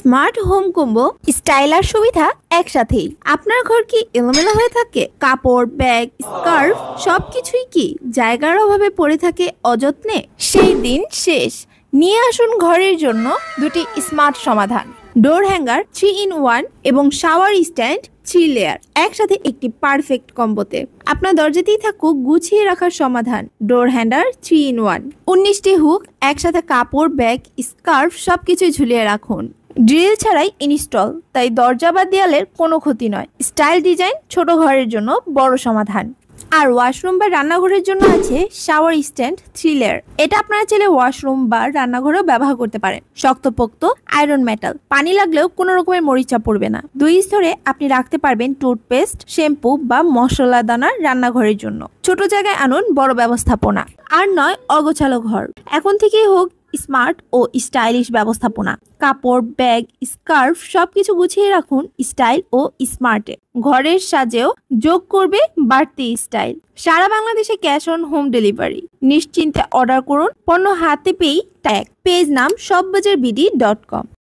Smart home combo, style আর সুবিধা একসাথেই। আপনার ঘর কি এলোমেলো হয়ে থাকে? কাপড়, ব্যাগ, স্কার্ফ সবকিছুই কি জায়গার অভাবে পড়ে থাকে অযত্নে? সেই দিন শেষ। নিয়ে আসুন ঘরের জন্য দুটি স্মার্ট সমাধান: ডোর হ্যাঙ্গার 3-in-1 এবং শাওয়ার স্ট্যান্ড 3 লেয়ার, একসাথে একটি পারফেক্ট কম্বোতে। আপনার দরজাতেই থাকুক গুছিয়ে রাখার সমাধান। ডোর হ্যাঙ্গার 3-in-1, 19টি হুক, একসাথে কাপড়, ব্যাগ, স্কার্ফ সবকিছু ঝুলিয়ে রাখুন। ড্রিল ছাড়াই ইনস্টল, তাই দরজা বা দেয়ালের কোনো ক্ষতি নয়। স্টাইল ডিজাইন, ছোট ঘরের জন্য বড় সমাধান। আর ওয়াশরুম বা রান্নাঘরের জন্য আছে শাওয়ার স্ট্যান্ড 3 লেয়ার। এটা আপনারা চাইলে ওয়াশরুম বা রান্নাঘরেও ব্যবহার করতে পারেন। শক্তপোক্ত আয়রন মেটাল, পানি লাগলেও কোনো রকমের মরিচা পড়বে না। 2 স্তরে আপনি রাখতে পারবেন টুথপেস্ট, শ্যাম্পু বা মশলা দানা। রান্নাঘরের জন্য ছোট জায়গায় আনুন বড় ব্যবস্থাপনা। আর নয় অগোছালো ঘর, এখন থেকেই হোক স্মার্ট ও স্টাইলিশ ব্যবস্থাপনা। কাপড়, ব্যাগ, স্কার্ফ সবকিছু গুছিয়ে রাখুন স্টাইল ও স্মার্টে। ঘরের সাজেও যোগ করবে বাড়তি স্টাইল। সারা বাংলাদেশে ক্যাশ অন হোম ডেলিভারি। নিশ্চিন্তে অর্ডার করুন, পণ্য হাতে পেয়ে ট্যাগ। পেজ নাম shopbazaarbd.com।